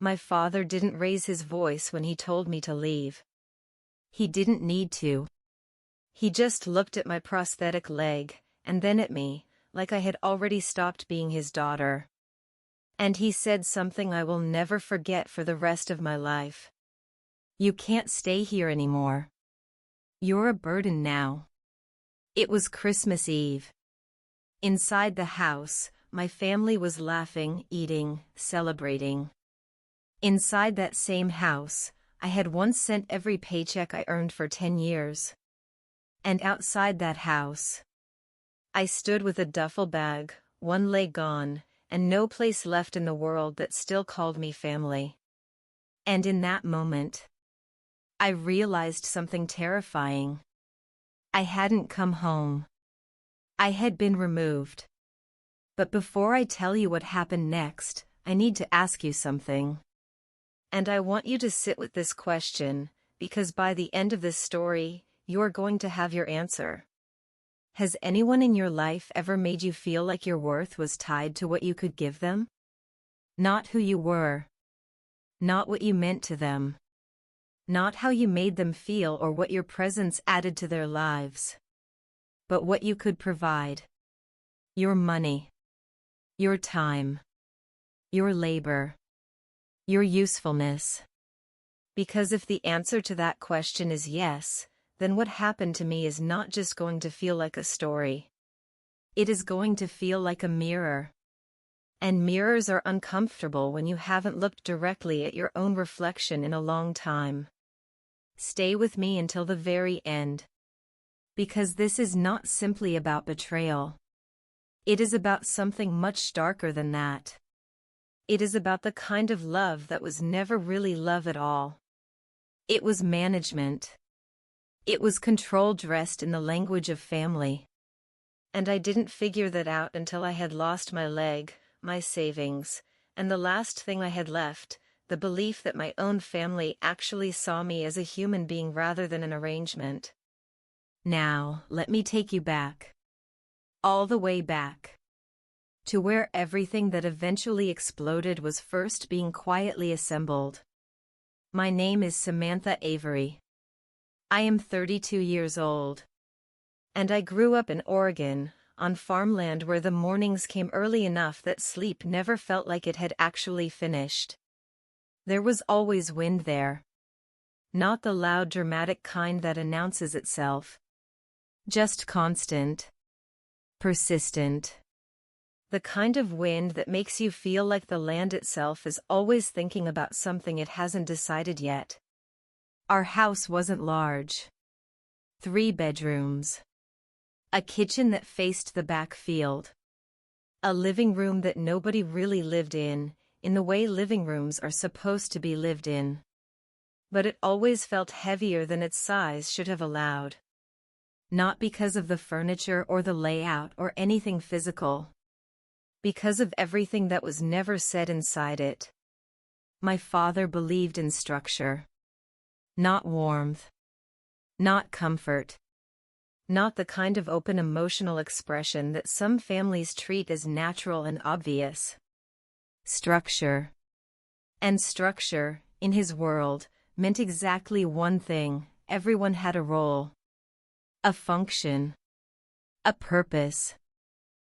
My father didn't raise his voice when he told me to leave. He didn't need to. He just looked at my prosthetic leg, and then at me, like I had already stopped being his daughter. And he said something I will never forget for the rest of my life. You can't stay here anymore. You're a burden now. It was Christmas Eve. Inside the house, my family was laughing, eating, celebrating. Inside that same house, I had once sent every paycheck I earned for 10 years. And outside that house, I stood with a duffel bag, one leg gone, and no place left in the world that still called me family. And in that moment, I realized something terrifying. I hadn't come home. I had been removed. But before I tell you what happened next, I need to ask you something. And I want you to sit with this question, because by the end of this story, you're going to have your answer. Has anyone in your life ever made you feel like your worth was tied to what you could give them? Not who you were. Not what you meant to them. Not how you made them feel or what your presence added to their lives. But what you could provide. Your money. Your time. Your labor. Your usefulness. Because if the answer to that question is yes, then what happened to me is not just going to feel like a story. It is going to feel like a mirror. And mirrors are uncomfortable when you haven't looked directly at your own reflection in a long time. Stay with me until the very end. Because this is not simply about betrayal. It is about something much darker than that. It is about the kind of love that was never really love at all. It was management. It was control dressed in the language of family. And I didn't figure that out until I had lost my leg, my savings, and the last thing I had left, the belief that my own family actually saw me as a human being rather than an arrangement. Now, let me take you back. All the way back. To where everything that eventually exploded was first being quietly assembled. My name is Samantha Avery. I am 32 years old. And I grew up in Oregon, on farmland where the mornings came early enough that sleep never felt like it had actually finished. There was always wind there. Not the loud dramatic kind that announces itself. Just constant. Persistent. The kind of wind that makes you feel like the land itself is always thinking about something it hasn't decided yet. Our house wasn't large. 3 bedrooms. A kitchen that faced the back field. A living room that nobody really lived in the way living rooms are supposed to be lived in. But it always felt heavier than its size should have allowed. Not because of the furniture or the layout or anything physical. Because of everything that was never said inside it. My father believed in structure. Not warmth. Not comfort. Not the kind of open emotional expression that some families treat as natural and obvious. Structure. And structure, in his world, meant exactly one thing: everyone had a role. A function. A purpose.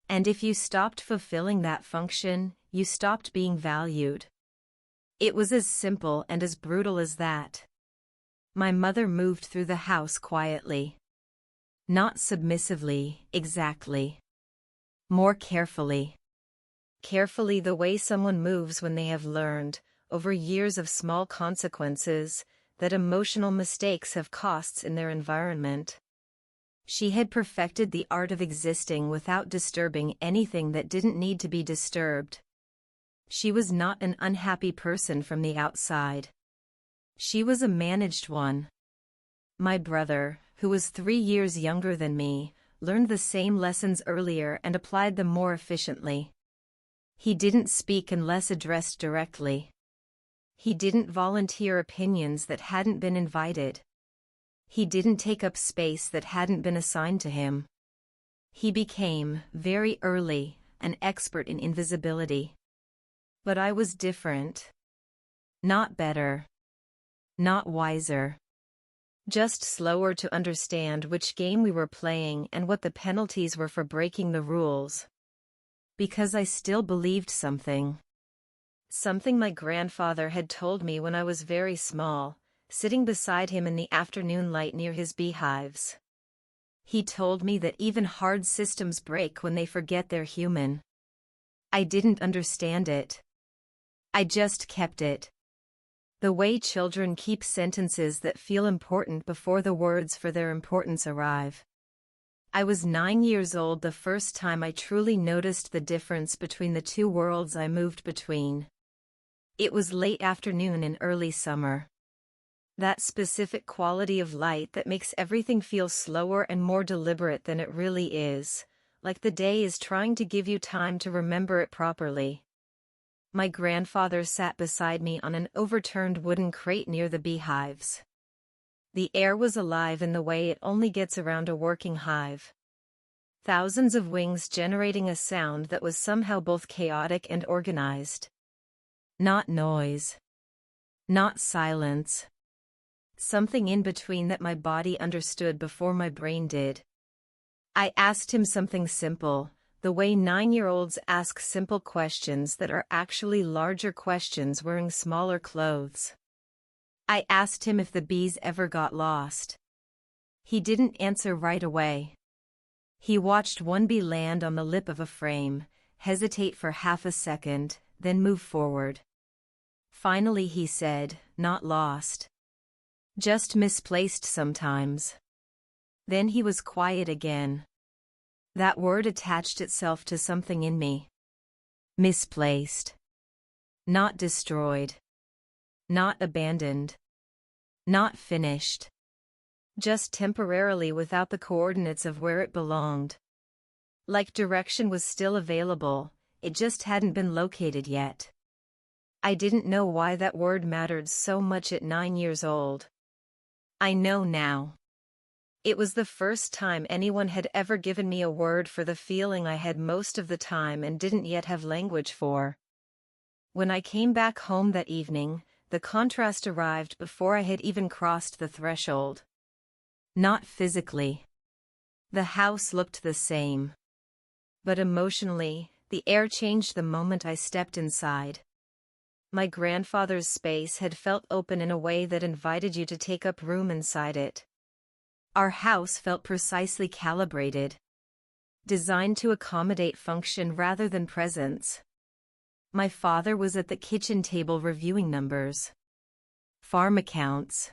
And if you stopped fulfilling that function, you stopped being valued. It was as simple and as brutal as that. My mother moved through the house quietly. Not submissively, exactly. More carefully. Carefully the way someone moves when they have learned, over years of small consequences, that emotional mistakes have costs in their environment. She had perfected the art of existing without disturbing anything that didn't need to be disturbed. She was not an unhappy person from the outside. She was a managed one. My brother, who was 3 years younger than me, learned the same lessons earlier and applied them more efficiently. He didn't speak unless addressed directly. He didn't volunteer opinions that hadn't been invited. He didn't take up space that hadn't been assigned to him. He became, very early, an expert in invisibility. But I was different. Not better. Not wiser. Just slower to understand which game we were playing and what the penalties were for breaking the rules. Because I still believed something. Something my grandfather had told me when I was very small, sitting beside him in the afternoon light near his beehives. He told me that even hard systems break when they forget they're human. I didn't understand it. I just kept it. The way children keep sentences that feel important before the words for their importance arrive. I was 9 years old the first time I truly noticed the difference between the two worlds I moved between. It was late afternoon in early summer. That specific quality of light that makes everything feel slower and more deliberate than it really is, like the day is trying to give you time to remember it properly. My grandfather sat beside me on an overturned wooden crate near the beehives. The air was alive in the way it only gets around a working hive. Thousands of wings generating a sound that was somehow both chaotic and organized. Not noise. Not silence. Something in between that my body understood before my brain did. I asked him something simple, the way 9-year-olds ask simple questions that are actually larger questions wearing smaller clothes. I asked him if the bees ever got lost. He didn't answer right away. He watched one bee land on the lip of a frame, hesitate for half a second, then move forward. Finally he said, "Not lost. Just misplaced sometimes." Then he was quiet again. That word attached itself to something in me. Misplaced. Not destroyed. Not abandoned. Not finished. Just temporarily without the coordinates of where it belonged. Like direction was still available, it just hadn't been located yet. I didn't know why that word mattered so much at 9 years old. I know now. It was the first time anyone had ever given me a word for the feeling I had most of the time and didn't yet have language for. When I came back home that evening, the contrast arrived before I had even crossed the threshold. Not physically. The house looked the same. But emotionally, the air changed the moment I stepped inside. My grandfather's space had felt open in a way that invited you to take up room inside it. Our house felt precisely calibrated. Designed to accommodate function rather than presence. My father was at the kitchen table reviewing numbers. Farm accounts.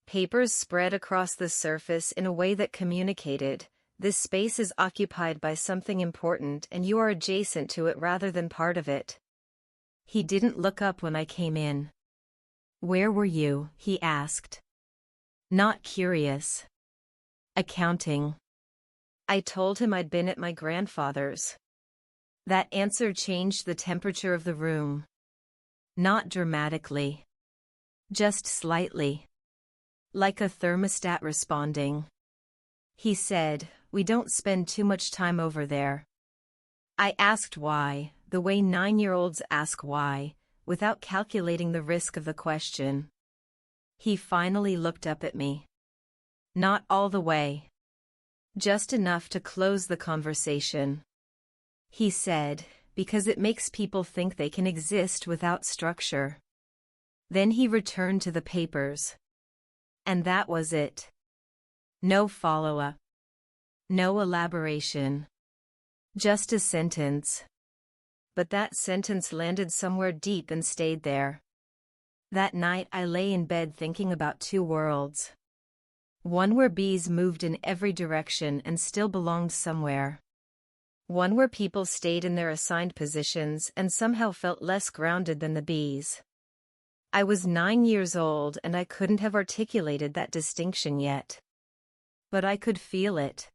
Papers spread across the surface in a way that communicated, this space is occupied by something important and you are adjacent to it rather than part of it. He didn't look up when I came in. "Where were you?" he asked. Not curious. Accounting. I told him I'd been at my grandfather's. That answer changed the temperature of the room. Not dramatically. Just slightly. Like a thermostat responding. He said, "We don't spend too much time over there." I asked why, the way 9-year-olds ask why, without calculating the risk of the question. He finally looked up at me. Not all the way. Just enough to close the conversation. He said, "Because it makes people think they can exist without structure." Then he returned to the papers. And that was it. No follow-up. No elaboration. Just a sentence. But that sentence landed somewhere deep and stayed there. That night I lay in bed thinking about two worlds. One where bees moved in every direction and still belonged somewhere. One where people stayed in their assigned positions and somehow felt less grounded than the bees. I was 9 years old and I couldn't have articulated that distinction yet. But I could feel it.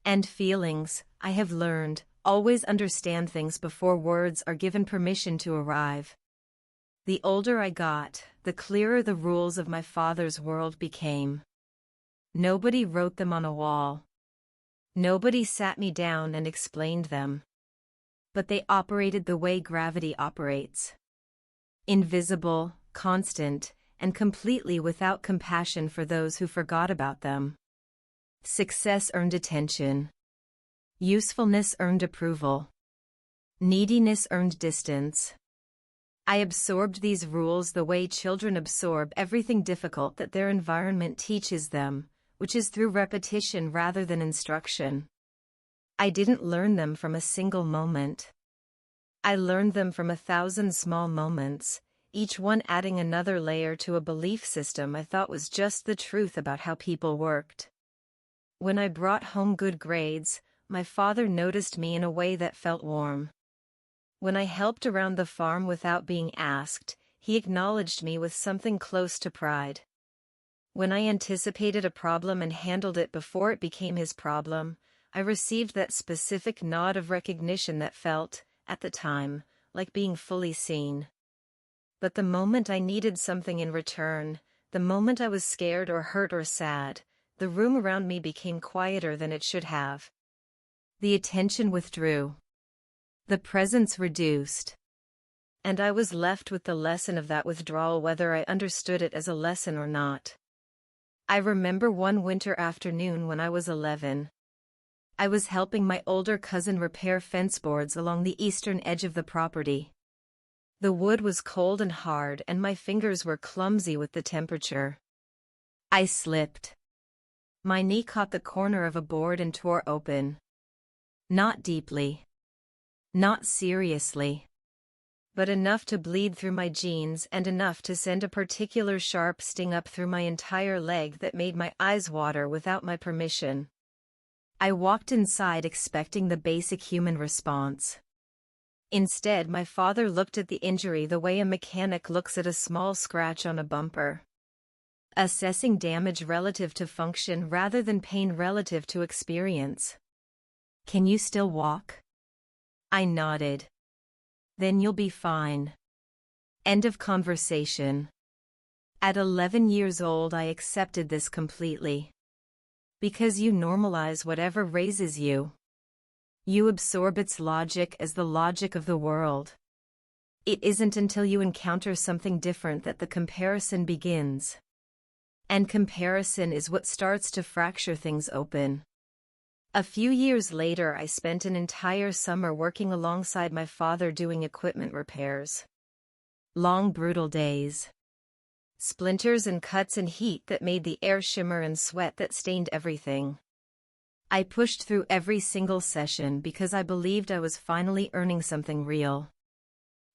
And feelings, I have learned, always understand things before words are given permission to arrive. The older I got, the clearer the rules of my father's world became. Nobody wrote them on a wall. Nobody sat me down and explained them. But they operated the way gravity operates. Invisible, constant, and completely without compassion for those who forgot about them. Success earned attention. Usefulness earned approval. Neediness earned distance. I absorbed these rules the way children absorb everything difficult that their environment teaches them, which is through repetition rather than instruction. I didn't learn them from a single moment. I learned them from 1,000 small moments, each one adding another layer to a belief system I thought was just the truth about how people worked. When I brought home good grades, my father noticed me in a way that felt warm. When I helped around the farm without being asked, he acknowledged me with something close to pride. When I anticipated a problem and handled it before it became his problem, I received that specific nod of recognition that felt, at the time, like being fully seen. But the moment I needed something in return, the moment I was scared or hurt or sad, the room around me became quieter than it should have. The attention withdrew. The presence reduced. And I was left with the lesson of that withdrawal, whether I understood it as a lesson or not. I remember one winter afternoon when I was 11. I was helping my older cousin repair fence boards along the eastern edge of the property. The wood was cold and hard, and my fingers were clumsy with the temperature. I slipped. My knee caught the corner of a board and tore open. Not deeply. Not seriously. But enough to bleed through my jeans and enough to send a particular sharp sting up through my entire leg that made my eyes water without my permission. I walked inside expecting the basic human response. Instead, my father looked at the injury the way a mechanic looks at a small scratch on a bumper. Assessing damage relative to function rather than pain relative to experience. "Can you still walk?" I nodded. "Then you'll be fine." End of conversation. At 11 years old, I accepted this completely. Because you normalize whatever raises you. You absorb its logic as the logic of the world. It isn't until you encounter something different that the comparison begins. And comparison is what starts to fracture things open. A few years later, I spent an entire summer working alongside my father doing equipment repairs. Long, brutal days. Splinters and cuts and heat that made the air shimmer and sweat that stained everything. I pushed through every single session because I believed I was finally earning something real.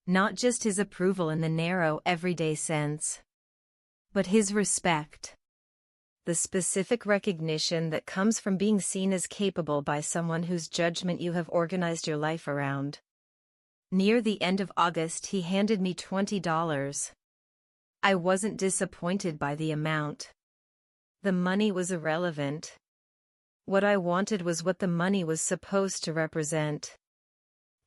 Not just his approval in the narrow, everyday sense, but his respect. The specific recognition that comes from being seen as capable by someone whose judgment you have organized your life around. Near the end of August, he handed me $20. I wasn't disappointed by the amount. The money was irrelevant. What I wanted was what the money was supposed to represent.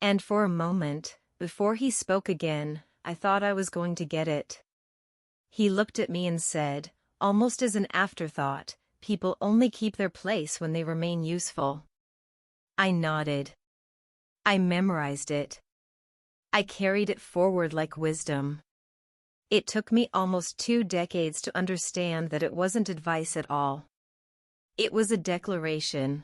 And for a moment, before he spoke again, I thought I was going to get it. He looked at me and said, almost as an afterthought, "People only keep their place when they remain useful." I nodded. I memorized it. I carried it forward like wisdom. It took me almost 2 decades to understand that it wasn't advice at all. It was a declaration.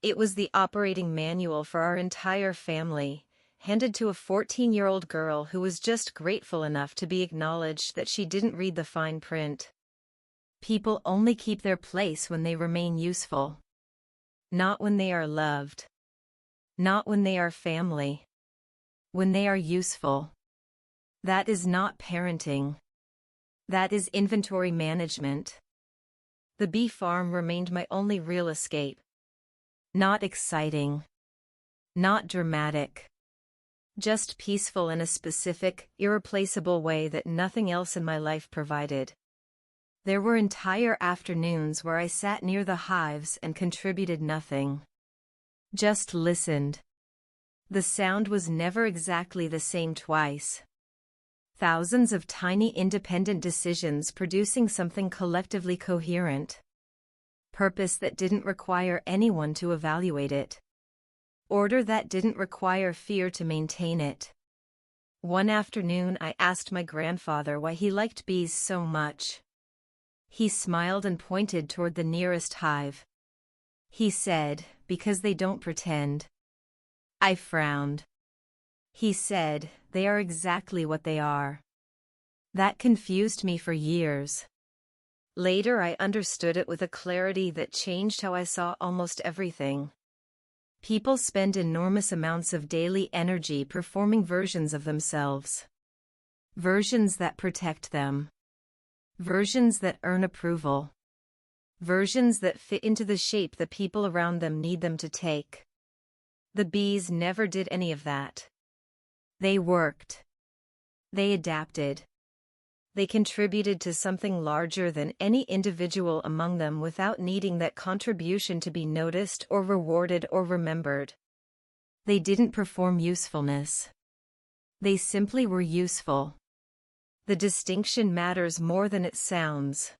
It was the operating manual for our entire family, handed to a 14-year-old girl who was just grateful enough to be acknowledged that she didn't read the fine print. People only keep their place when they remain useful. Not when they are loved. Not when they are family. When they are useful. That is not parenting. That is inventory management. The bee farm remained my only real escape. Not exciting. Not dramatic. Just peaceful in a specific, irreplaceable way that nothing else in my life provided. There were entire afternoons where I sat near the hives and contributed nothing. Just listened. The sound was never exactly the same twice. Thousands of tiny independent decisions producing something collectively coherent. Purpose that didn't require anyone to evaluate it. Order that didn't require fear to maintain it. One afternoon I asked my grandfather why he liked bees so much. He smiled and pointed toward the nearest hive. He said, "Because they don't pretend." I frowned. He said, "They are exactly what they are." That confused me for years. Later I understood it with a clarity that changed how I saw almost everything. People spend enormous amounts of daily energy performing versions of themselves. Versions that protect them. Versions that earn approval. Versions that fit into the shape the people around them need them to take. The bees never did any of that. They worked. They adapted. They contributed to something larger than any individual among them without needing that contribution to be noticed or rewarded or remembered. They didn't perform usefulness. They simply were useful. The distinction matters more than it sounds.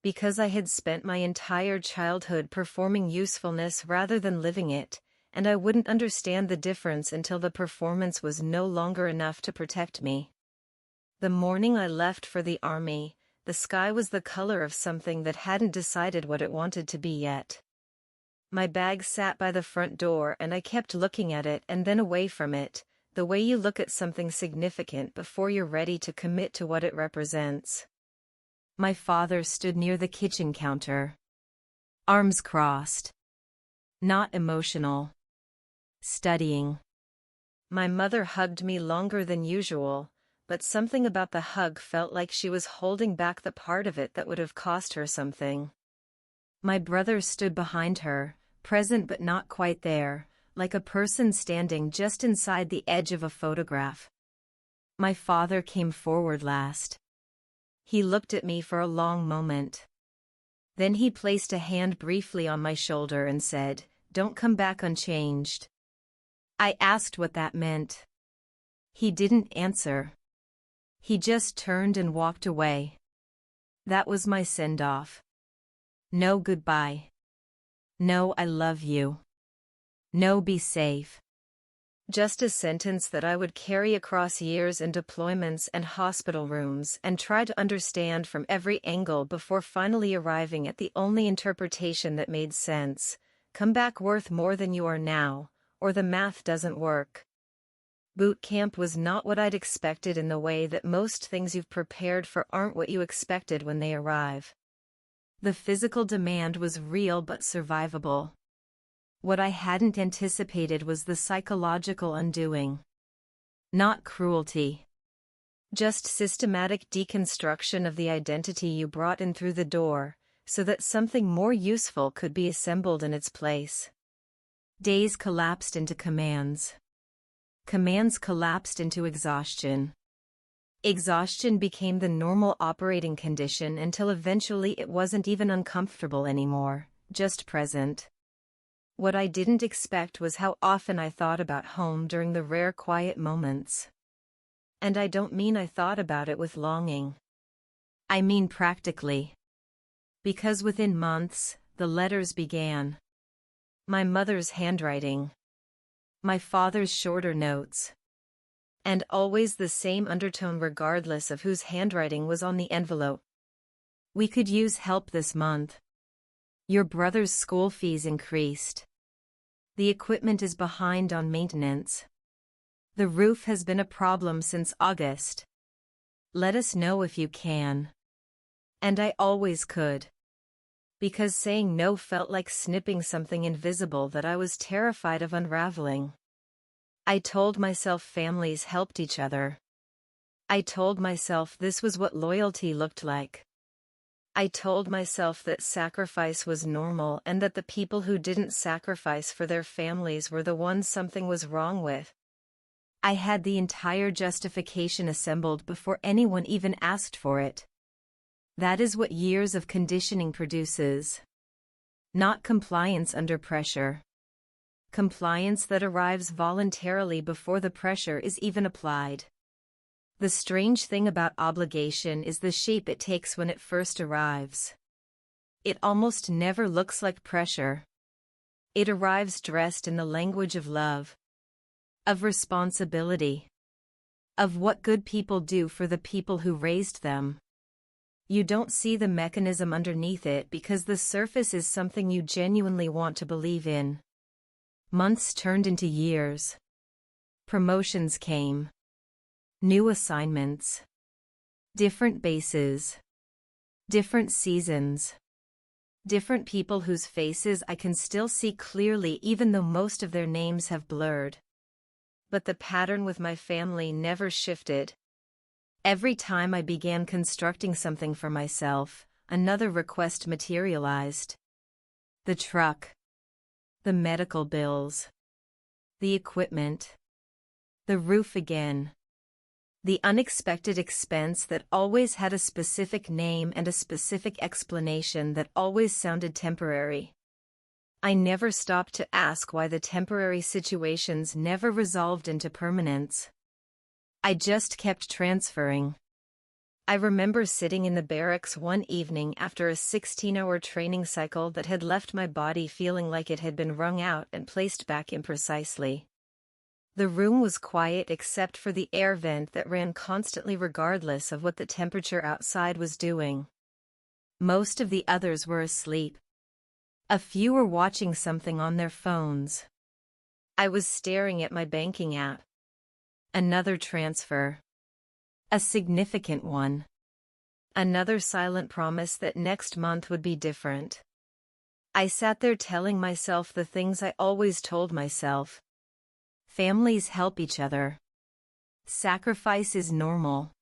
Because I had spent my entire childhood performing usefulness rather than living it, and I wouldn't understand the difference until the performance was no longer enough to protect me. The morning I left for the army, the sky was the color of something that hadn't decided what it wanted to be yet. My bag sat by the front door and I kept looking at it and then away from it, the way you look at something significant before you're ready to commit to what it represents. My father stood near the kitchen counter. Arms crossed. Not emotional. Studying. My mother hugged me longer than usual, but something about the hug felt like she was holding back the part of it that would have cost her something. My brother stood behind her, present but not quite there, like a person standing just inside the edge of a photograph. My father came forward last. He looked at me for a long moment. Then he placed a hand briefly on my shoulder and said, "Don't come back unchanged." I asked what that meant. He didn't answer. He just turned and walked away. That was my send-off. No goodbye. No I love you. No be safe. Just a sentence that I would carry across years in deployments and hospital rooms and try to understand from every angle before finally arriving at the only interpretation that made sense. Come back worth more than you are now, or the math doesn't work. Boot camp was not what I'd expected in the way that most things you've prepared for aren't what you expected when they arrive. The physical demand was real but survivable. What I hadn't anticipated was the psychological undoing. Not cruelty. Just systematic deconstruction of the identity you brought in through the door, so that something more useful could be assembled in its place. Days collapsed into commands. Commands collapsed into exhaustion. Exhaustion became the normal operating condition until eventually it wasn't even uncomfortable anymore, just present. What I didn't expect was how often I thought about home during the rare quiet moments. And I don't mean I thought about it with longing. I mean practically. Because within months, the letters began. My mother's handwriting. My father's shorter notes. And always the same undertone regardless of whose handwriting was on the envelope. We could use help this month. Your brother's school fees increased. The equipment is behind on maintenance. The roof has been a problem since August. Let us know if you can. And I always could. Because saying no felt like snipping something invisible that I was terrified of unraveling. I told myself families helped each other. I told myself this was what loyalty looked like. I told myself that sacrifice was normal and that the people who didn't sacrifice for their families were the ones something was wrong with. I had the entire justification assembled before anyone even asked for it. That is what years of conditioning produces. Not compliance under pressure. Compliance that arrives voluntarily before the pressure is even applied. The strange thing about obligation is the shape it takes when it first arrives. It almost never looks like pressure. It arrives dressed in the language of love. Of responsibility. of what good people do for the people who raised them. You don't see the mechanism underneath it because the surface is something you genuinely want to believe in. Months turned into years. Promotions came. New assignments. Different bases. Different seasons. Different people whose faces I can still see clearly even though most of their names have blurred. But the pattern with my family never shifted. Every time I began constructing something for myself, another request materialized. The truck. The medical bills. The equipment. The roof again. The unexpected expense that always had a specific name and a specific explanation that always sounded temporary. I never stopped to ask why the temporary situations never resolved into permanence. I just kept transferring. I remember sitting in the barracks one evening after a 16-hour training cycle that had left my body feeling like it had been wrung out and placed back imprecisely. The room was quiet except for the air vent that ran constantly regardless of what the temperature outside was doing. Most of the others were asleep. A few were watching something on their phones. I was staring at my banking app. Another transfer. A significant one. Another silent promise that next month would be different. I sat there telling myself the things I always told myself. Families help each other. Sacrifice is normal.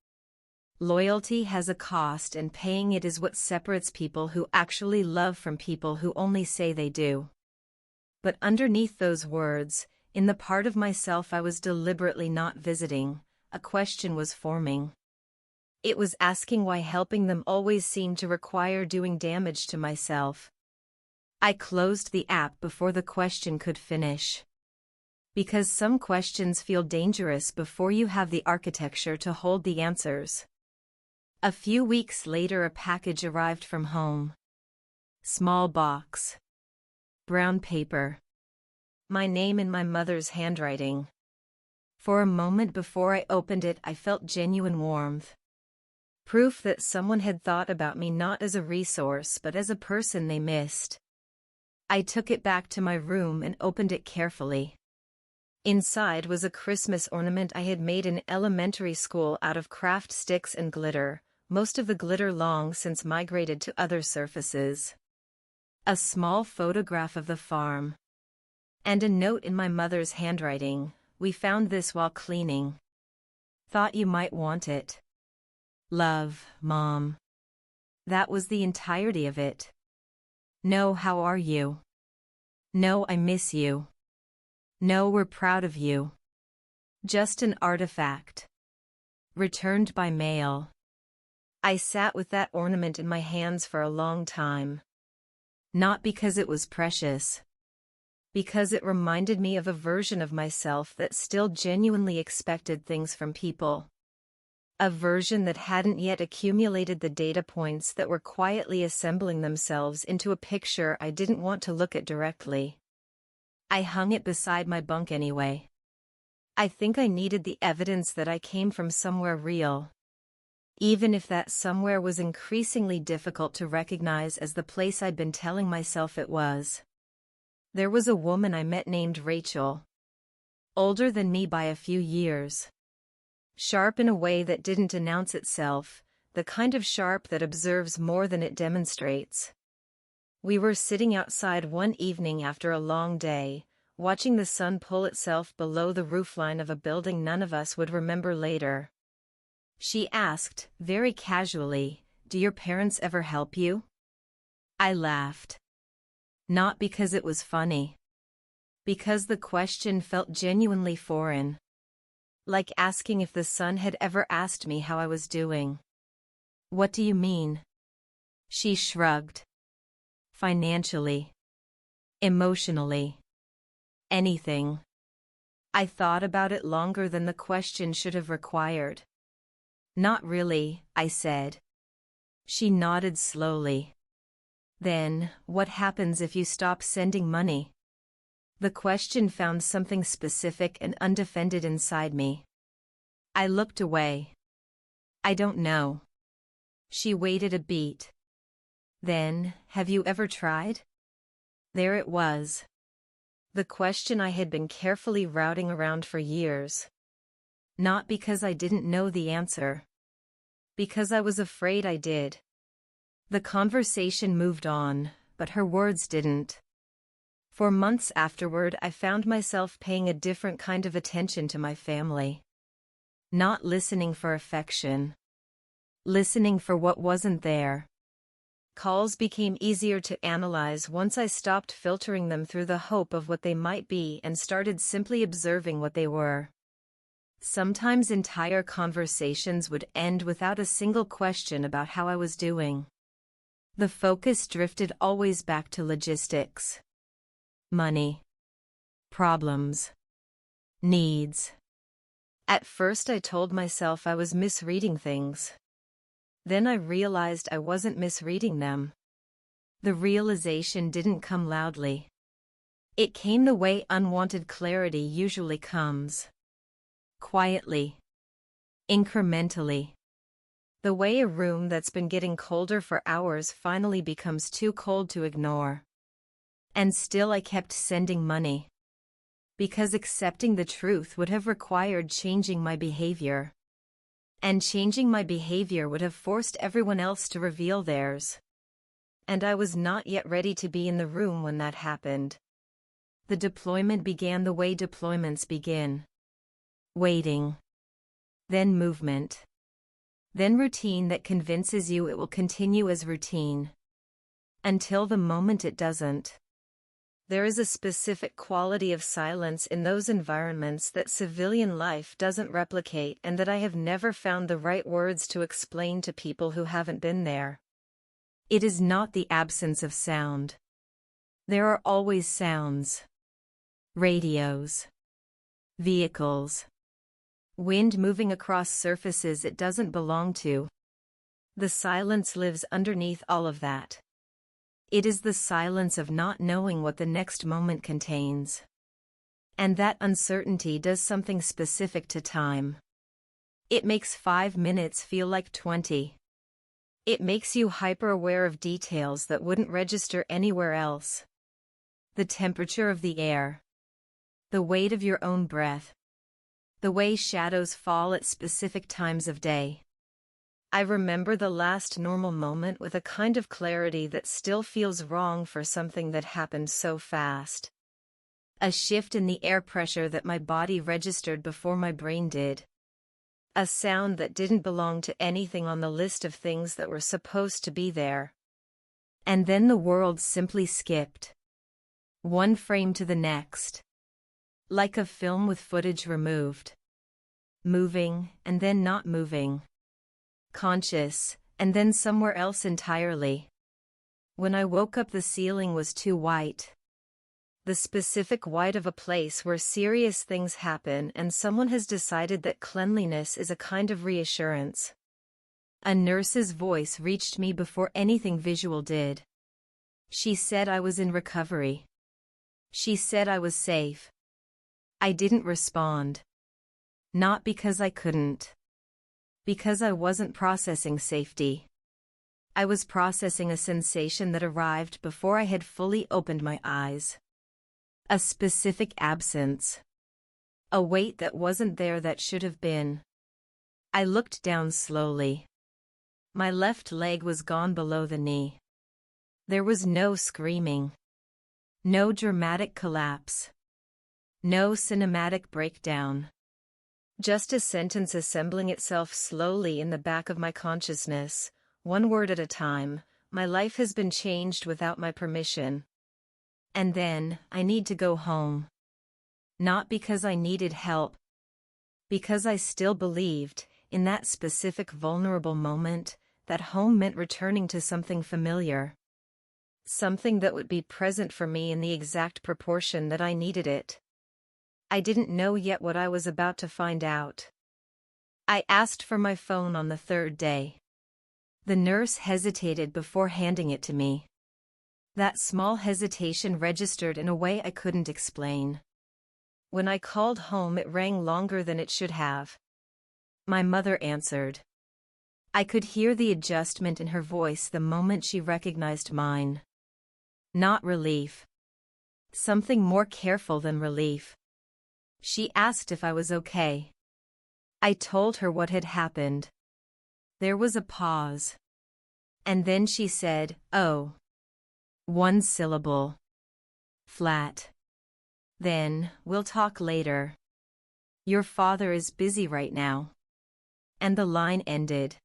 Loyalty has a cost and paying it is what separates people who actually love from people who only say they do. But underneath those words, in the part of myself I was deliberately not visiting, a question was forming. It was asking why helping them always seemed to require doing damage to myself. I closed the app before the question could finish. Because some questions feel dangerous before you have the architecture to hold the answers. A few weeks later a package arrived from home. Small box. Brown paper. My name in my mother's handwriting. For a moment before I opened it I felt genuine warmth. Proof that someone had thought about me not as a resource but as a person they missed. I took it back to my room and opened it carefully. Inside was a Christmas ornament I had made in elementary school out of craft sticks and glitter, most of the glitter long since migrated to other surfaces. A small photograph of the farm. And a note in my mother's handwriting, "We found this while cleaning. Thought you might want it. Love, Mom." That was the entirety of it. No, how are you? No, I miss you. No, we're proud of you. Just an artifact. Returned by mail. I sat with that ornament in my hands for a long time. Not because it was precious. Because it reminded me of a version of myself that still genuinely expected things from people. A version that hadn't yet accumulated the data points that were quietly assembling themselves into a picture I didn't want to look at directly. I hung it beside my bunk anyway. I think I needed the evidence that I came from somewhere real. Even if that somewhere was increasingly difficult to recognize as the place I'd been telling myself it was. There was a woman I met named Rachel. Older than me by a few years. Sharp in a way that didn't announce itself, the kind of sharp that observes more than it demonstrates. We were sitting outside one evening after a long day, watching the sun pull itself below the roofline of a building none of us would remember later. She asked, very casually, "Do your parents ever help you?" I laughed. Not because it was funny. Because the question felt genuinely foreign. Like asking if the sun had ever asked me how I was doing. "What do you mean?" She shrugged. Financially. Emotionally. Anything. I thought about it longer than the question should have required. "Not really," I said. She nodded slowly. "Then, what happens if you stop sending money?" The question found something specific and undefended inside me. I looked away. I don't know. She waited a beat. Then, have you ever tried? There it was. The question I had been carefully routing around for years. Not because I didn't know the answer. Because I was afraid I did. The conversation moved on, but her words didn't. For months afterward, I found myself paying a different kind of attention to my family. Not listening for affection. Listening for what wasn't there. Calls became easier to analyze once I stopped filtering them through the hope of what they might be and started simply observing what they were. Sometimes entire conversations would end without a single question about how I was doing. The focus drifted always back to logistics. Money. Problems. Needs. At first I told myself I was misreading things. Then I realized I wasn't misreading them. The realization didn't come loudly. It came the way unwanted clarity usually comes. Quietly. Incrementally. The way a room that's been getting colder for hours finally becomes too cold to ignore. And still I kept sending money. Because accepting the truth would have required changing my behavior. And changing my behavior would have forced everyone else to reveal theirs. And I was not yet ready to be in the room when that happened. The deployment began the way deployments begin. Waiting. Then movement. Then routine that convinces you it will continue as routine. Until the moment it doesn't. There is a specific quality of silence in those environments that civilian life doesn't replicate and that I have never found the right words to explain to people who haven't been there. It is not the absence of sound. There are always sounds. Radios. Vehicles. Wind moving across surfaces it doesn't belong to. The silence lives underneath all of that. It is the silence of not knowing what the next moment contains. And that uncertainty does something specific to time. It makes 5 minutes feel like 20. It makes you hyper-aware of details that wouldn't register anywhere else. The temperature of the air. The weight of your own breath. The way shadows fall at specific times of day. I remember the last normal moment with a kind of clarity that still feels wrong for something that happened so fast. A shift in the air pressure that my body registered before my brain did. A sound that didn't belong to anything on the list of things that were supposed to be there. And then the world simply skipped. One frame to the next. Like a film with footage removed. Moving, and then not moving. Conscious, and then somewhere else entirely. When I woke up, the ceiling was too white. The specific white of a place where serious things happen and someone has decided that cleanliness is a kind of reassurance. A nurse's voice reached me before anything visual did. She said I was in recovery. She said I was safe. I didn't respond. Not because I couldn't. Because I wasn't processing safety. I was processing a sensation that arrived before I had fully opened my eyes. A specific absence. A weight that wasn't there that should have been. I looked down slowly. My left leg was gone below the knee. There was no screaming. No dramatic collapse. No cinematic breakdown. Just a sentence assembling itself slowly in the back of my consciousness, one word at a time. My life has been changed without my permission. And then, I need to go home. Not because I needed help. Because I still believed, in that specific vulnerable moment, that home meant returning to something familiar. Something that would be present for me in the exact proportion that I needed it. I didn't know yet what I was about to find out. I asked for my phone on the third day. The nurse hesitated before handing it to me. That small hesitation registered in a way I couldn't explain. When I called home, it rang longer than it should have. My mother answered. I could hear the adjustment in her voice the moment she recognized mine. Not relief. Something more careful than relief. She asked if I was okay. I told her what had happened. There was a pause. And then she said, "Oh." One syllable. Flat. Then, "We'll talk later. Your father is busy right now." And the line ended.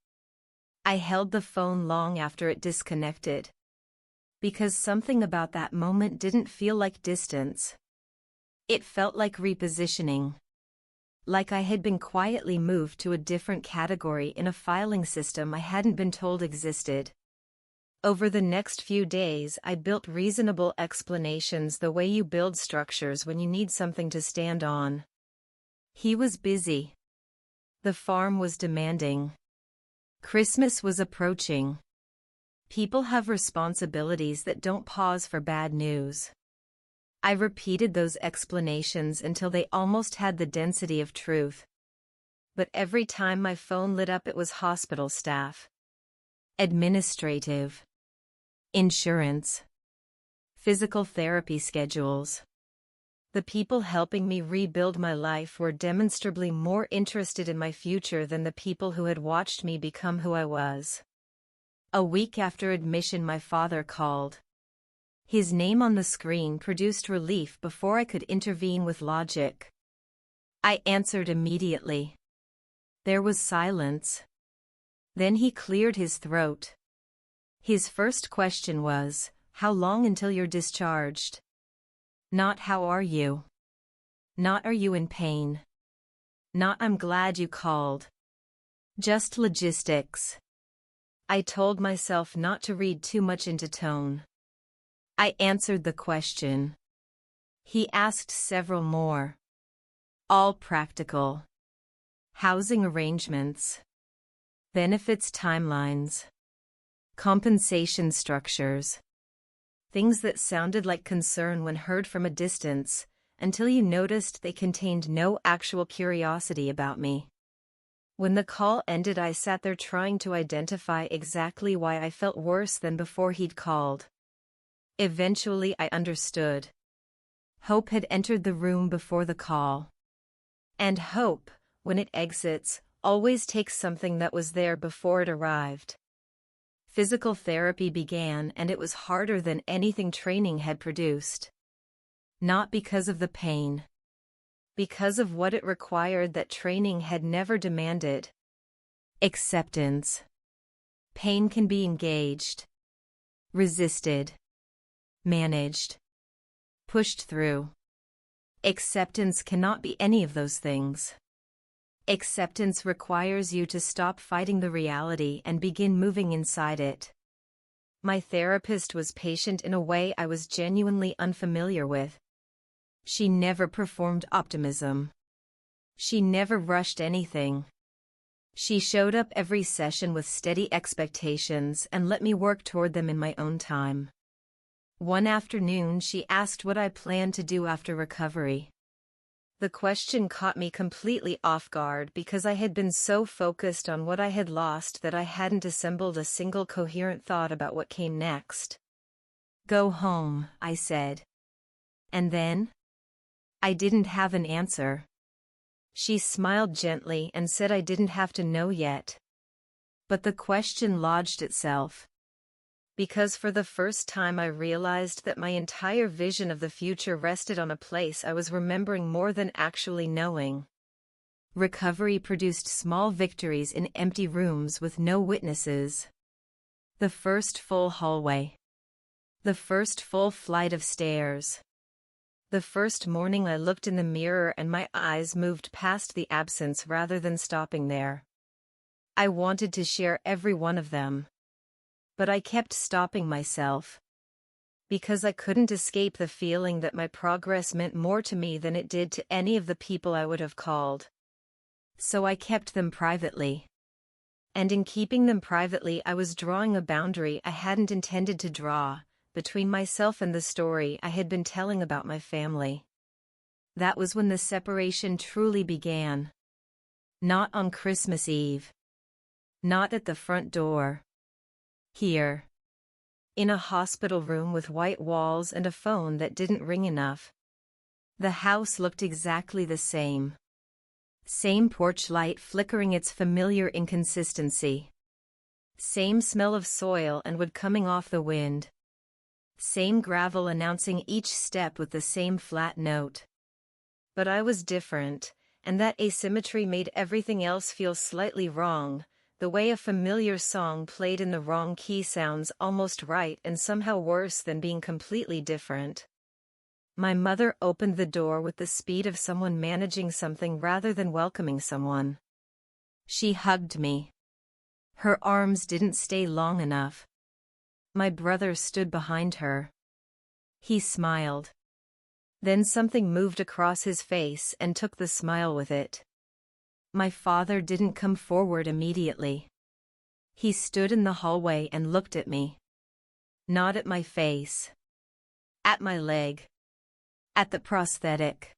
I held the phone long after it disconnected. Because something about that moment didn't feel like distance. It felt like repositioning. Like I had been quietly moved to a different category in a filing system I hadn't been told existed. Over the next few days, I built reasonable explanations the way you build structures when you need something to stand on. He was busy. The farm was demanding. Christmas was approaching. People have responsibilities that don't pause for bad news. I repeated those explanations until they almost had the density of truth. But every time my phone lit up, it was hospital staff. Administrative. Insurance. Physical therapy schedules. The people helping me rebuild my life were demonstrably more interested in my future than the people who had watched me become who I was. A week after admission, my father called. His name on the screen produced relief before I could intervene with logic. I answered immediately. There was silence. Then he cleared his throat. His first question was, "How long until you're discharged?" Not "How are you?" Not "Are you in pain?" Not "I'm glad you called." Just logistics. I told myself not to read too much into tone. I answered the question. He asked several more. All practical. Housing arrangements. Benefits timelines. Compensation structures. Things that sounded like concern when heard from a distance, until you noticed they contained no actual curiosity about me. When the call ended, I sat there trying to identify exactly why I felt worse than before he'd called. Eventually I understood. Hope had entered the room before the call. And hope, when it exits, always takes something that was there before it arrived. Physical therapy began, and it was harder than anything training had produced. Not because of the pain. Because of what it required that training had never demanded. Acceptance. Pain can be engaged. Resisted. Managed. Pushed through. Acceptance cannot be any of those things. Acceptance requires you to stop fighting the reality and begin moving inside it. My therapist was patient in a way I was genuinely unfamiliar with. She never performed optimism. She never rushed anything. She showed up every session with steady expectations and let me work toward them in my own time. One afternoon, she asked what I planned to do after recovery. The question caught me completely off guard because I had been so focused on what I had lost that I hadn't assembled a single coherent thought about what came next. Go home, I said. And then? I didn't have an answer. She smiled gently and said I didn't have to know yet. But the question lodged itself. Because for the first time I realized that my entire vision of the future rested on a place I was remembering more than actually knowing. Recovery produced small victories in empty rooms with no witnesses. The first full hallway. The first full flight of stairs. The first morning I looked in the mirror and my eyes moved past the absence rather than stopping there. I wanted to share every one of them. But I kept stopping myself. Because I couldn't escape the feeling that my progress meant more to me than it did to any of the people I would have called. So I kept them privately. And in keeping them privately, I was drawing a boundary I hadn't intended to draw, between myself and the story I had been telling about my family. That was when the separation truly began. Not on Christmas Eve. Not at the front door. Here. In a hospital room with white walls and a phone that didn't ring enough. The house looked exactly the same. Same porch light flickering its familiar inconsistency. Same smell of soil and wood coming off the wind. Same gravel announcing each step with the same flat note. But I was different, and that asymmetry made everything else feel slightly wrong. The way a familiar song played in the wrong key sounds almost right and somehow worse than being completely different. My mother opened the door with the speed of someone managing something rather than welcoming someone. She hugged me. Her arms didn't stay long enough. My brother stood behind her. He smiled. Then something moved across his face and took the smile with it. My father didn't come forward immediately. He stood in the hallway and looked at me. Not at my face. At my leg. At the prosthetic.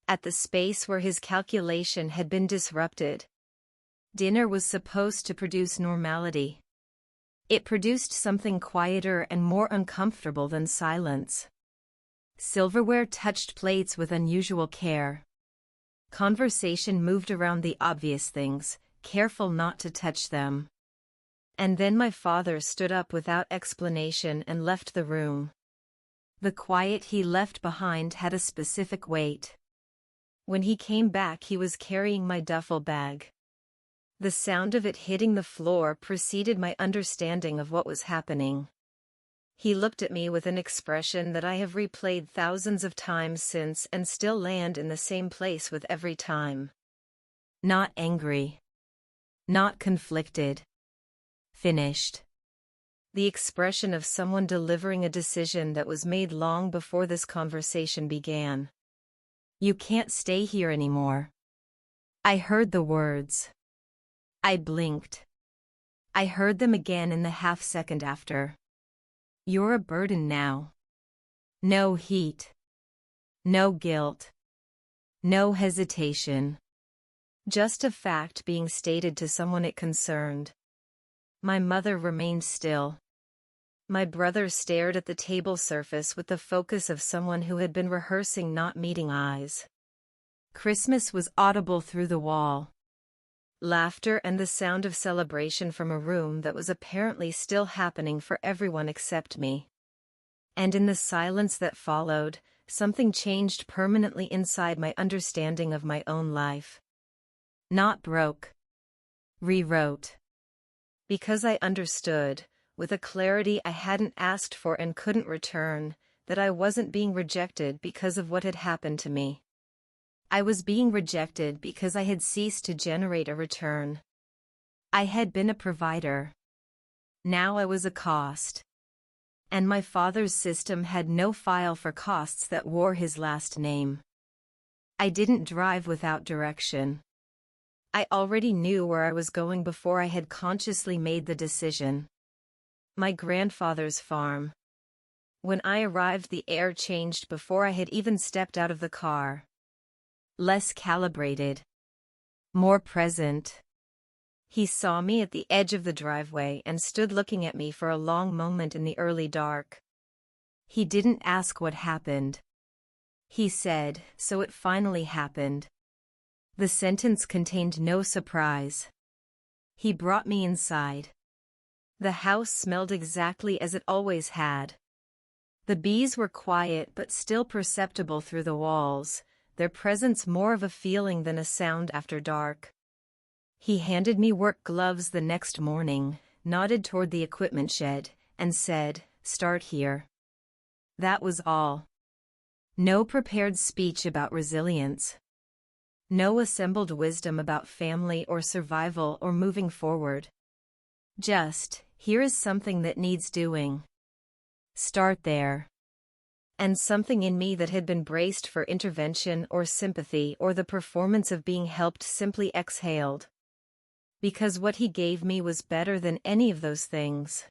At the space where his calculation had been disrupted. Dinner was supposed to produce normality. It produced something quieter and more uncomfortable than silence. Silverware touched plates with unusual care. Conversation moved around the obvious things, careful not to touch them. And then my father stood up without explanation and left the room. The quiet he left behind had a specific weight. When he came back, he was carrying my duffel bag. The sound of it hitting the floor preceded my understanding of what was happening. He looked at me with an expression that I have replayed thousands of times since and still land in the same place with every time. Not angry. Not conflicted. Finished. The expression of someone delivering a decision that was made long before this conversation began. You can't stay here anymore. I heard the words. I blinked. I heard them again in the half-second after. You're a burden now. No heat. No guilt. No hesitation. Just a fact being stated to someone it concerned. My mother remained still. My brother stared at the table surface with the focus of someone who had been rehearsing not meeting eyes. Christmas was audible through the wall. Laughter and the sound of celebration from a room that was apparently still happening for everyone except me. And in the silence that followed, something changed permanently inside my understanding of my own life. Not broke. Rewrote. Because I understood, with a clarity I hadn't asked for and couldn't return, that I wasn't being rejected because of what had happened to me. I was being rejected because I had ceased to generate a return. I had been a provider. Now I was a cost. And my father's system had no file for costs that wore his last name. I didn't drive without direction. I already knew where I was going before I had consciously made the decision. My grandfather's farm. When I arrived, the air changed before I had even stepped out of the car. Less calibrated. More present. He saw me at the edge of the driveway and stood looking at me for a long moment in the early dark. He didn't ask what happened. He said, "So it finally happened." The sentence contained no surprise. He brought me inside. The house smelled exactly as it always had. The bees were quiet but still perceptible through the walls, their presence more of a feeling than a sound after dark. He handed me work gloves the next morning, nodded toward the equipment shed, and said, "Start here." That was all. No prepared speech about resilience. No assembled wisdom about family or survival or moving forward. Just, here is something that needs doing. Start there. And something in me that had been braced for intervention or sympathy or the performance of being helped simply exhaled. Because what he gave me was better than any of those things.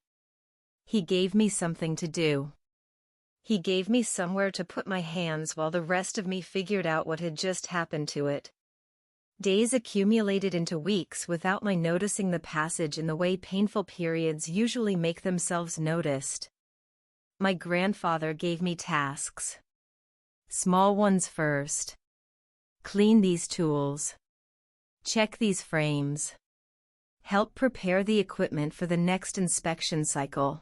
He gave me something to do. He gave me somewhere to put my hands while the rest of me figured out what had just happened to it. Days accumulated into weeks without my noticing the passage in the way painful periods usually make themselves noticed. My grandfather gave me tasks. Small ones first. Clean these tools. Check these frames. Help prepare the equipment for the next inspection cycle.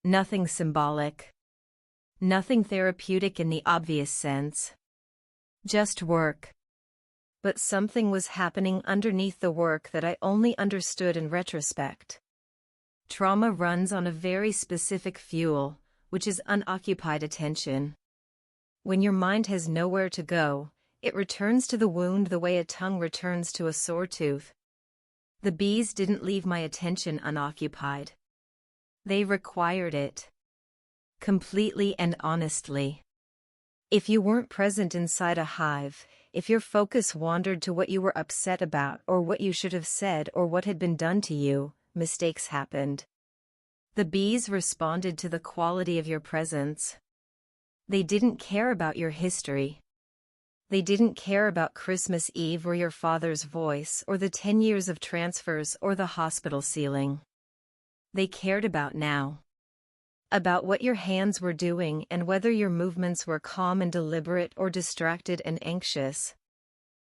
Nothing symbolic. Nothing therapeutic in the obvious sense. Just work. But something was happening underneath the work that I only understood in retrospect. Trauma runs on a very specific fuel, which is unoccupied attention. When your mind has nowhere to go, it returns to the wound the way a tongue returns to a sore tooth. The bees didn't leave my attention unoccupied. They required it. Completely and honestly. If you weren't present inside a hive, if your focus wandered to what you were upset about or what you should have said or what had been done to you, mistakes happened. The bees responded to the quality of your presence. They didn't care about your history. They didn't care about Christmas Eve or your father's voice or the 10 years of transfers or the hospital ceiling. They cared about now. About what your hands were doing and whether your movements were calm and deliberate or distracted and anxious.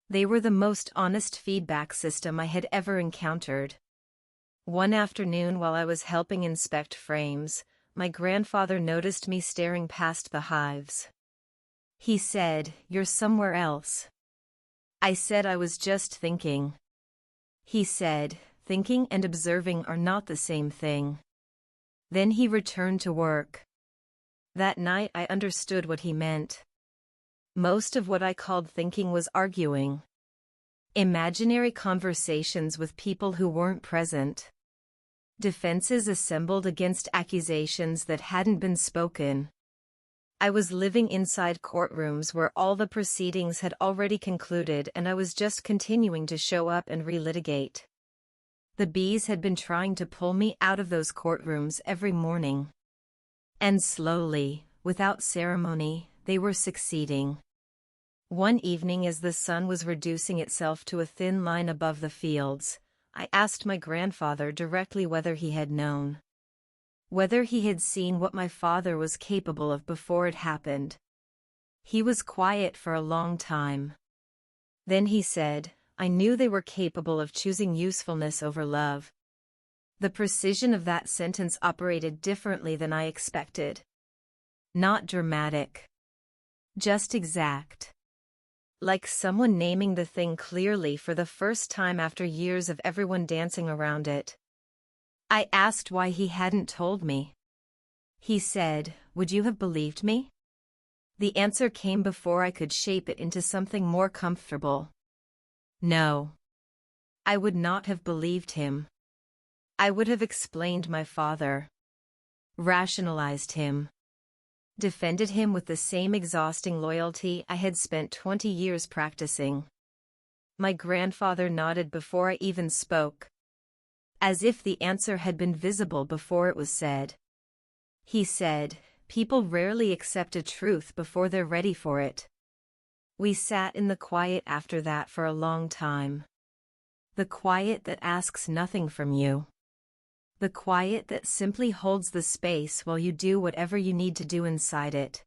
They were the most honest feedback system I had ever encountered. One afternoon while I was helping inspect frames, my grandfather noticed me staring past the hives. He said, "You're somewhere else." I said I was just thinking. He said, "Thinking and observing are not the same thing." Then he returned to work. That night I understood what he meant. Most of what I called thinking was arguing. Imaginary conversations with people who weren't present. Defenses assembled against accusations that hadn't been spoken. I was living inside courtrooms where all the proceedings had already concluded and I was just continuing to show up and relitigate. The bees had been trying to pull me out of those courtrooms every morning. And slowly, without ceremony, they were succeeding. One evening as the sun was reducing itself to a thin line above the fields, I asked my grandfather directly whether he had known. Whether he had seen what my father was capable of before it happened. He was quiet for a long time. Then he said, "I knew they were capable of choosing usefulness over love." The precision of that sentence operated differently than I expected. Not dramatic. Just exact. Like someone naming the thing clearly for the first time after years of everyone dancing around it. I asked why he hadn't told me. He said, "Would you have believed me?" The answer came before I could shape it into something more comfortable. No. I would not have believed him. I would have explained my father. Rationalized him. Defended him with the same exhausting loyalty I had spent 20 years practicing. My grandfather nodded before I even spoke. As if the answer had been visible before it was said. He said, "People rarely accept a truth before they're ready for it." We sat in the quiet after that for a long time. The quiet that asks nothing from you. The quiet that simply holds the space while you do whatever you need to do inside it.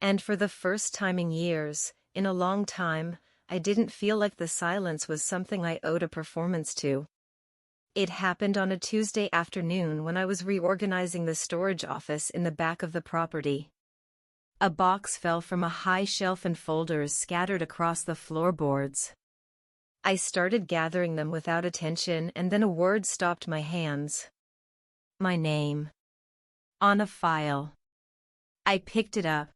And for the first time in years, in a long time, I didn't feel like the silence was something I owed a performance to. It happened on a Tuesday afternoon when I was reorganizing the storage office in the back of the property. A box fell from a high shelf and folders scattered across the floorboards. I started gathering them without attention and then a word stopped my hands. My name. On a file. I picked it up.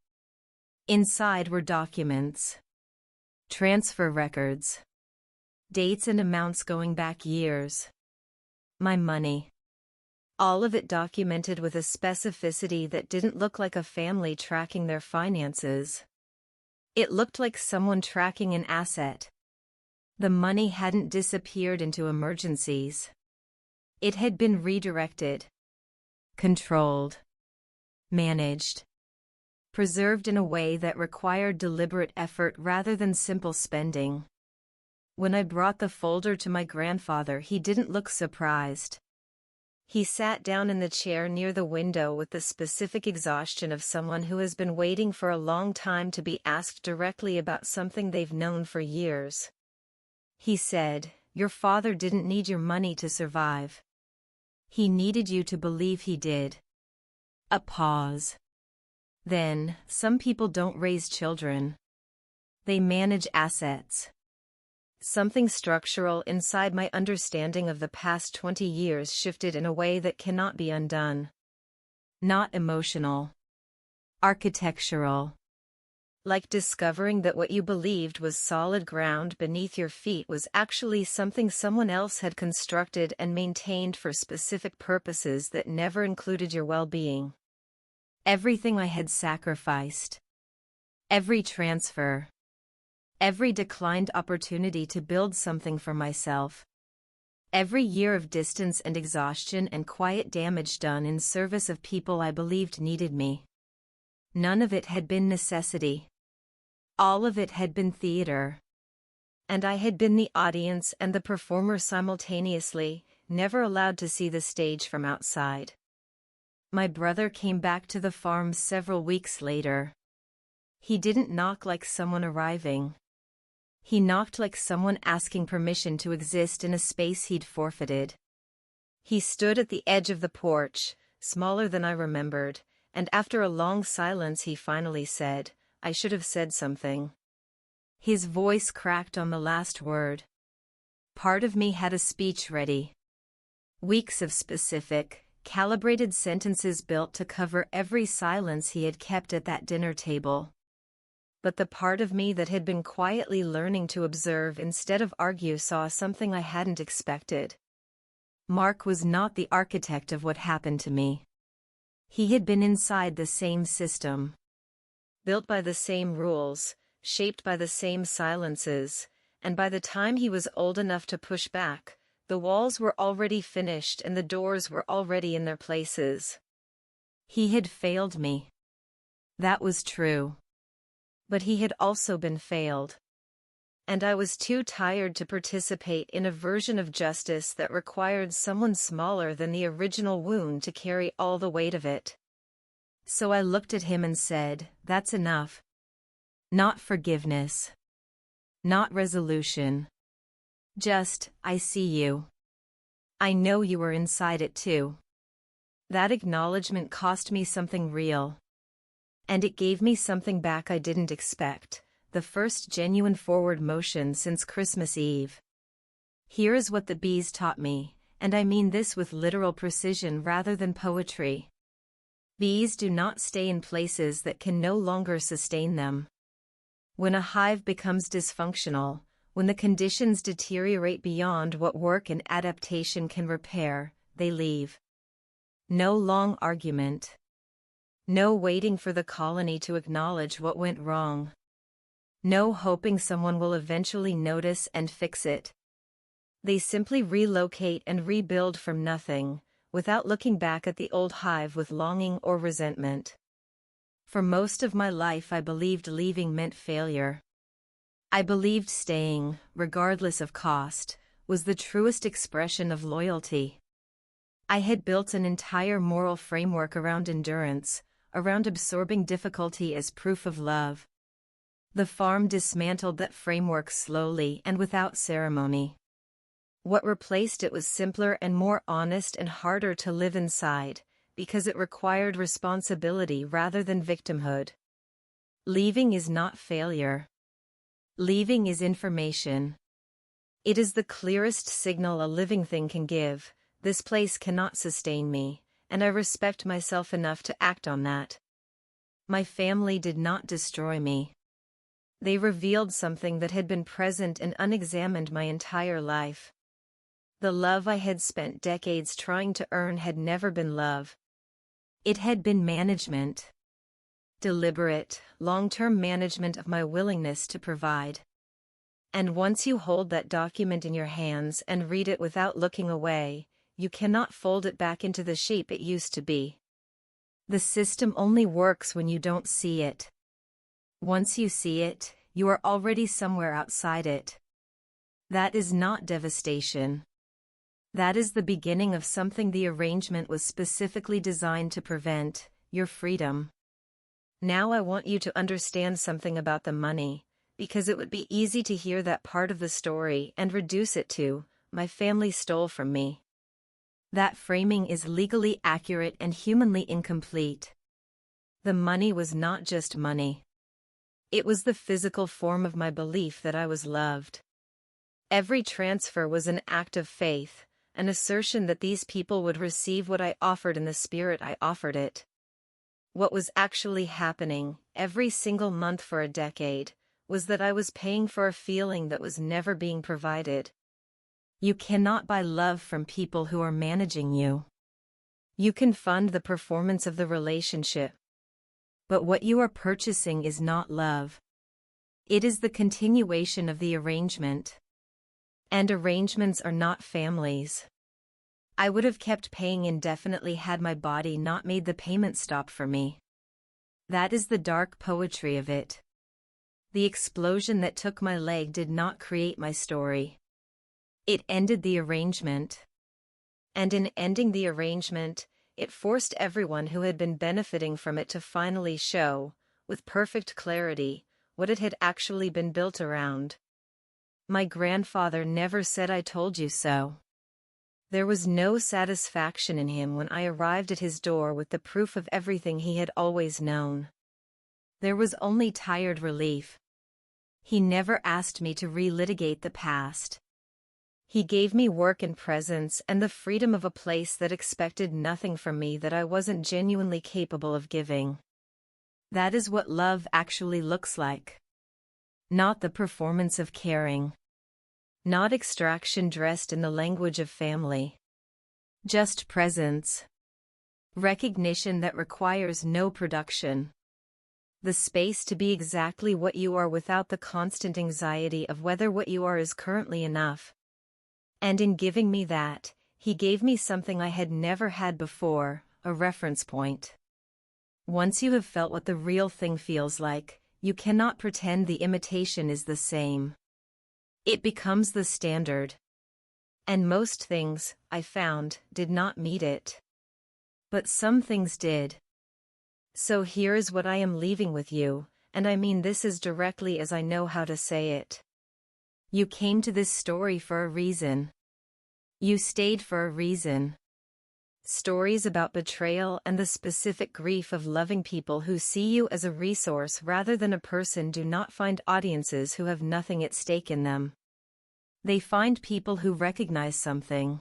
Inside were documents. Transfer records. Dates and amounts going back years. My money. All of it documented with a specificity that didn't look like a family tracking their finances. It looked like someone tracking an asset. The money hadn't disappeared into emergencies. It had been redirected. Controlled. Managed. Preserved in a way that required deliberate effort rather than simple spending. When I brought the folder to my grandfather, he didn't look surprised. He sat down in the chair near the window with the specific exhaustion of someone who has been waiting for a long time to be asked directly about something they've known for years. He said, "Your father didn't need your money to survive. He needed you to believe he did." A pause. Then, "Some people don't raise children. They manage assets." Something structural inside my understanding of the past 20 years shifted in a way that cannot be undone. Not emotional. Architectural. Like discovering that what you believed was solid ground beneath your feet was actually something someone else had constructed and maintained for specific purposes that never included your well-being. Everything I had sacrificed. Every transfer. Every declined opportunity to build something for myself. Every year of distance and exhaustion and quiet damage done in service of people I believed needed me. None of it had been necessity. All of it had been theater. And I had been the audience and the performer simultaneously, never allowed to see the stage from outside. My brother came back to the farm several weeks later. He didn't knock like someone arriving. He knocked like someone asking permission to exist in a space he'd forfeited. He stood at the edge of the porch, smaller than I remembered, and after a long silence he finally said, "I should have said something." His voice cracked on the last word. Part of me had a speech ready. Weeks of specific, calibrated sentences built to cover every silence he had kept at that dinner table. But the part of me that had been quietly learning to observe instead of argue saw something I hadn't expected. Mark was not the architect of what happened to me. He had been inside the same system. Built by the same rules, shaped by the same silences, and by the time he was old enough to push back, the walls were already finished and the doors were already in their places. He had failed me. That was true. But he had also been failed. And I was too tired to participate in a version of justice that required someone smaller than the original wound to carry all the weight of it. So I looked at him and said, "That's enough. Not forgiveness. Not resolution. Just, I see you. I know you were inside it too." That acknowledgement cost me something real. And it gave me something back I didn't expect, the first genuine forward motion since Christmas Eve. Here is what the bees taught me, and I mean this with literal precision rather than poetry. Bees do not stay in places that can no longer sustain them. When a hive becomes dysfunctional, when the conditions deteriorate beyond what work and adaptation can repair, they leave. No long argument. No waiting for the colony to acknowledge what went wrong. No hoping someone will eventually notice and fix it. They simply relocate and rebuild from nothing, without looking back at the old hive with longing or resentment. For most of my life I believed leaving meant failure. I believed staying, regardless of cost, was the truest expression of loyalty. I had built an entire moral framework around endurance, around absorbing difficulty as proof of love. The farm dismantled that framework slowly and without ceremony. What replaced it was simpler and more honest and harder to live inside, because it required responsibility rather than victimhood. Leaving is not failure. Leaving is information. It is the clearest signal a living thing can give: this place cannot sustain me, and I respect myself enough to act on that. My family did not destroy me. They revealed something that had been present and unexamined my entire life. The love I had spent decades trying to earn had never been love. It had been management. Deliberate, long-term management of my willingness to provide. And once you hold that document in your hands and read it without looking away, you cannot fold it back into the shape it used to be. The system only works when you don't see it. Once you see it, you are already somewhere outside it. That is not devastation. That is the beginning of something the arrangement was specifically designed to prevent: your freedom. Now I want you to understand something about the money, because it would be easy to hear that part of the story and reduce it to, my family stole from me. That framing is legally accurate and humanly incomplete. The money was not just money. It was the physical form of my belief that I was loved. Every transfer was an act of faith, an assertion that these people would receive what I offered in the spirit I offered it. What was actually happening, every single month for a decade, was that I was paying for a feeling that was never being provided. You cannot buy love from people who are managing you. You can fund the performance of the relationship. But what you are purchasing is not love. It is the continuation of the arrangement. And arrangements are not families. I would have kept paying indefinitely had my body not made the payment stop for me. That is the dark poetry of it. The explosion that took my leg did not create my story. It ended the arrangement. And in ending the arrangement, it forced everyone who had been benefiting from it to finally show, with perfect clarity, what it had actually been built around. My grandfather never said "I told you so." There was no satisfaction in him when I arrived at his door with the proof of everything he had always known. There was only tired relief. He never asked me to relitigate the past. He gave me work and presence and the freedom of a place that expected nothing from me that I wasn't genuinely capable of giving. That is what love actually looks like. Not the performance of caring. Not extraction dressed in the language of family. Just presence. Recognition that requires no production. The space to be exactly what you are without the constant anxiety of whether what you are is currently enough. And in giving me that, he gave me something I had never had before, a reference point. Once you have felt what the real thing feels like, you cannot pretend the imitation is the same. It becomes the standard. And most things, I found, did not meet it. But some things did. So here is what I am leaving with you, and I mean this as directly as I know how to say it. You came to this story for a reason. You stayed for a reason. Stories about betrayal and the specific grief of loving people who see you as a resource rather than a person do not find audiences who have nothing at stake in them. They find people who recognize something.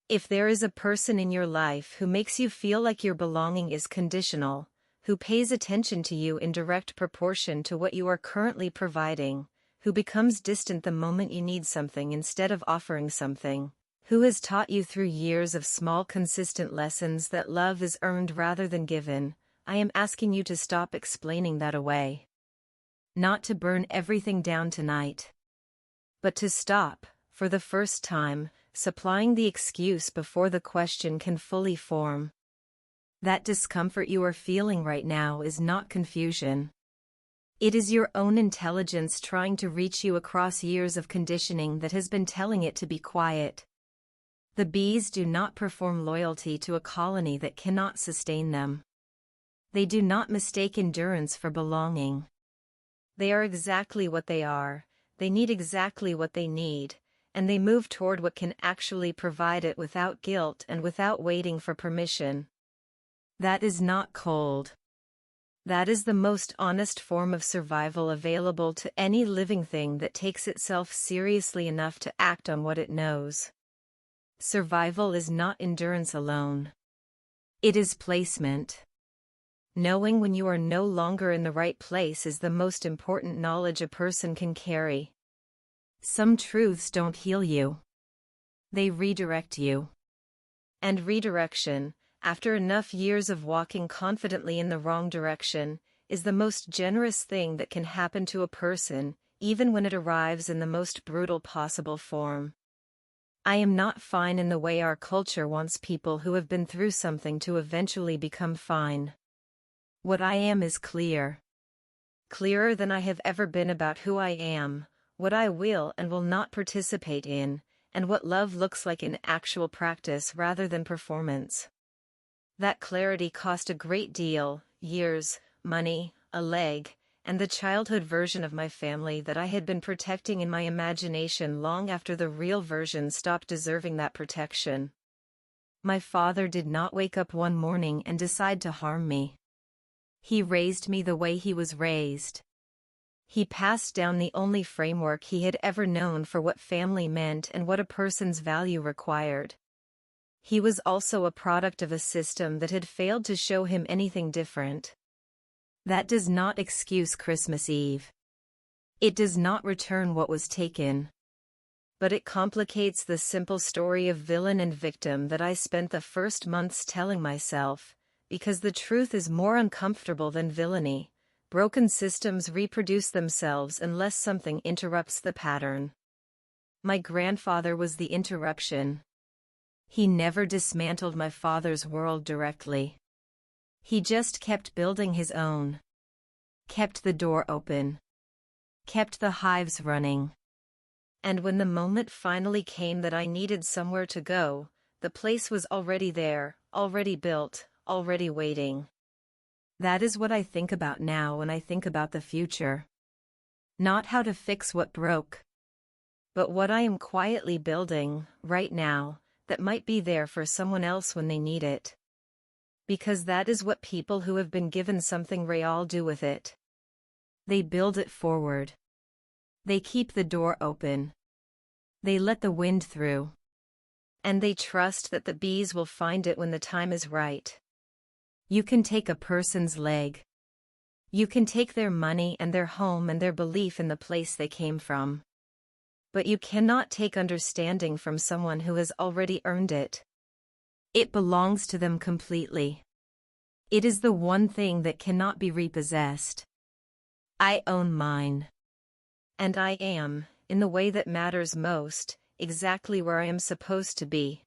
If there is a person in your life who makes you feel like your belonging is conditional, who pays attention to you in direct proportion to what you are currently providing, who becomes distant the moment you need something instead of offering something, who has taught you through years of small consistent lessons that love is earned rather than given, I am asking you to stop explaining that away. Not to burn everything down tonight. But to stop, for the first time, supplying the excuse before the question can fully form. That discomfort you are feeling right now is not confusion. It is your own intelligence trying to reach you across years of conditioning that has been telling it to be quiet. The bees do not perform loyalty to a colony that cannot sustain them. They do not mistake endurance for belonging. They are exactly what they are, they need exactly what they need, and they move toward what can actually provide it without guilt and without waiting for permission. That is not cold. That is the most honest form of survival available to any living thing that takes itself seriously enough to act on what it knows. Survival is not endurance alone. It is placement. Knowing when you are no longer in the right place is the most important knowledge a person can carry. Some truths don't heal you. They redirect you. And redirection, after enough years of walking confidently in the wrong direction, is the most generous thing that can happen to a person, even when it arrives in the most brutal possible form. I am not fine in the way our culture wants people who have been through something to eventually become fine. What I am is clear. Clearer than I have ever been about who I am, what I will and will not participate in, and what love looks like in actual practice rather than performance. That clarity cost a great deal, years, money, a leg, and the childhood version of my family that I had been protecting in my imagination long after the real version stopped deserving that protection. My father did not wake up one morning and decide to harm me. He raised me the way he was raised. He passed down the only framework he had ever known for what family meant and what a person's value required. He was also a product of a system that had failed to show him anything different. That does not excuse Christmas Eve. It does not return what was taken. But it complicates the simple story of villain and victim that I spent the first months telling myself, because the truth is more uncomfortable than villainy. Broken systems reproduce themselves unless something interrupts the pattern. My grandfather was the interruption. He never dismantled my father's world directly. He just kept building his own. Kept the door open. Kept the hives running. And when the moment finally came that I needed somewhere to go, the place was already there, already built, already waiting. That is what I think about now when I think about the future. Not how to fix what broke, but what I am quietly building, right now, that might be there for someone else when they need it. Because that is what people who have been given something real do with it. They build it forward. They keep the door open. They let the wind through. And they trust that the bees will find it when the time is right. You can take a person's leg. You can take their money and their home and their belief in the place they came from. But you cannot take understanding from someone who has already earned it. It belongs to them completely. It is the one thing that cannot be repossessed. I own mine. And I am, in the way that matters most, exactly where I am supposed to be.